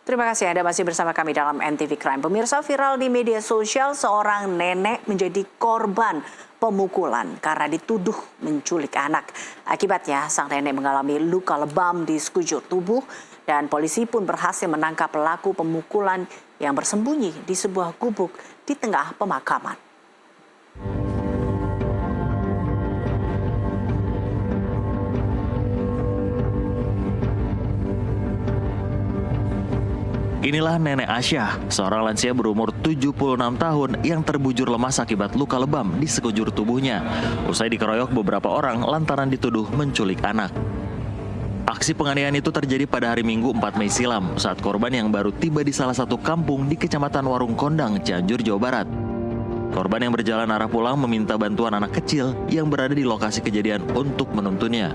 Terima kasih Anda masih bersama kami dalam NTV Crime. Pemirsa, viral di media sosial seorang nenek menjadi korban pemukulan karena dituduh menculik anak. Akibatnya sang nenek mengalami luka lebam di sekujur tubuh dan polisi pun berhasil menangkap pelaku pemukulan yang bersembunyi di sebuah gubuk di tengah pemakaman. Inilah Nenek Asyah, seorang lansia berumur 76 tahun yang terbujur lemas akibat luka lebam di sekujur tubuhnya. Usai dikeroyok beberapa orang lantaran dituduh menculik anak. Aksi penganiayaan itu terjadi pada hari Minggu 4 Mei silam saat korban yang baru tiba di salah satu kampung di Kecamatan Warung Kondang, Cianjur, Jawa Barat. Korban yang berjalan arah pulang meminta bantuan anak kecil yang berada di lokasi kejadian untuk menuntunnya.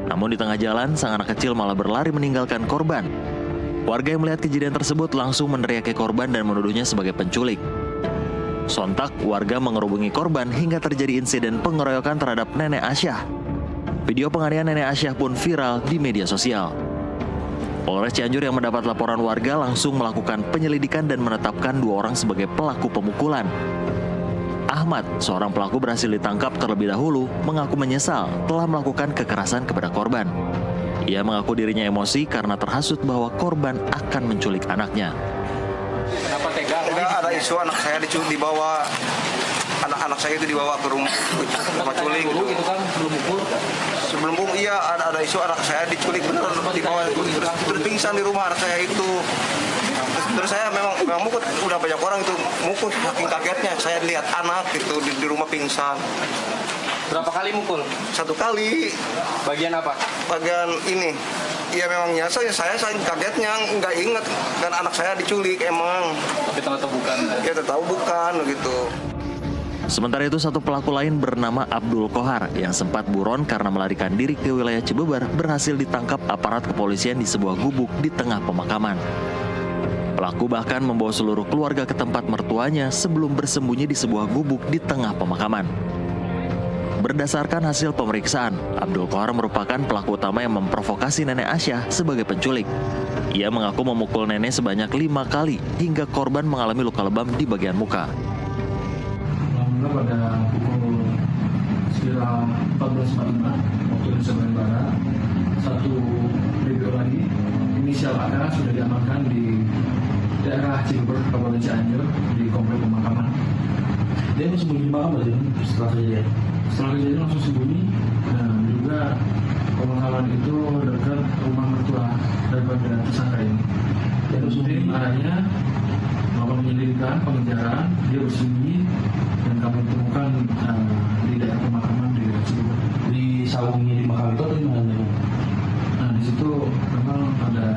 Namun di tengah jalan, sang anak kecil malah berlari meninggalkan korban. Warga yang melihat kejadian tersebut langsung meneriaki korban dan menuduhnya sebagai penculik. Sontak, warga mengerubungi korban hingga terjadi insiden pengeroyokan terhadap Nenek Asyah. Video penganiayaan Nenek Asyah pun viral di media sosial. Polres Cianjur yang mendapat laporan warga langsung melakukan penyelidikan dan menetapkan 2 orang sebagai pelaku pemukulan. Ahmad, seorang pelaku berhasil ditangkap terlebih dahulu, mengaku menyesal telah melakukan kekerasan kepada korban. Ia mengaku dirinya emosi karena terhasut bahwa korban akan menculik anaknya. Kenapa tega? Ada isu anak saya dibawa, anak saya itu dibawa ke rumah culik. Itu kan belum mukul. Sebelum iya ada isu anak saya diculik benar, dibawa terus pingsan di rumah anak saya itu. Terus saya memang mukul, udah banyak orang itu mukul, saking kagetnya saya lihat anak itu di rumah pingsan. Berapa kali mukul? 1 kali. Bagian apa? Bagian ini. Iya memang nyasar ya, saya kagetnya nggak ingat dan anak saya diculik emang. Kita tahu bukan. Kita tahu bukan gitu. Sementara itu, satu pelaku lain bernama Abdul Kohar yang sempat buron karena melarikan diri ke wilayah Cibeber berhasil ditangkap aparat kepolisian di sebuah gubuk di tengah pemakaman. Pelaku bahkan membawa seluruh keluarga ke tempat mertuanya sebelum bersembunyi di sebuah gubuk di tengah pemakaman. Berdasarkan hasil pemeriksaan, Abdul Kohar merupakan pelaku utama yang memprovokasi Nenek Asyah sebagai penculik. Ia mengaku memukul nenek sebanyak 5 kali hingga korban mengalami luka lebam di bagian muka. Alhamdulillah pada pukul sekitar 14.45 waktu Indonesia bagian Barat, satu DPO lagi, inisial AK sudah diamankan di daerah Cibeber, Kabupaten Cianjur di komplek pemakaman. Dia sembunyi di makam aja setelah kejadian. Setelah kejadian langsung sembunyi, dan juga pemakaman itu dekat rumah mertua daripada tersangka ini. Dia sembunyi arahnya melakukan penyelidikan, pengejaran, dia bersembunyi dan kami temukan di daerah pemakaman di Cibeber. Di saungnya di makam itu atau di mana? Nah di situ memang ada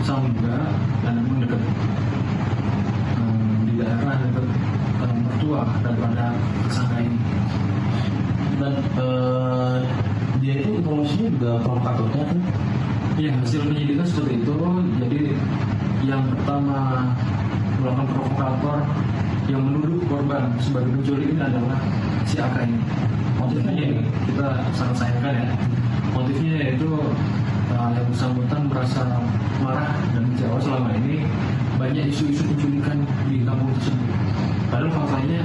saung juga dan memang dekat di daerah dekat mertua daripada tersangka ini. Dan dia itu informasinya juga provokatornya kan? Iya, hasil penyidikan seperti itu. Jadi yang pertama melakukan provokator yang menuduh korban sebagai penculik ini adalah si AK ini. Motifnya ini kita sangat sayangkan ya. Motifnya yaitu yang bersangkutan merasa marah dan kecewa selama ini banyak isu-isu penculikan di kampung tersebut. Padahal faktanya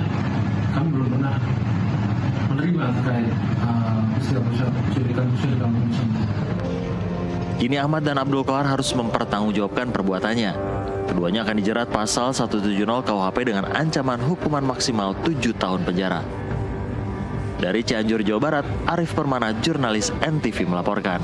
kami belum pernah menerima terkait peristiwa penculikan di kampung tersebut. Kini Ahmad dan Abdul Kohar harus mempertanggungjawabkan perbuatannya. Keduanya akan dijerat pasal 170 KUHP dengan ancaman hukuman maksimal 7 tahun penjara. Dari Cianjur, Jawa Barat, Arif Permana, jurnalis NTV melaporkan.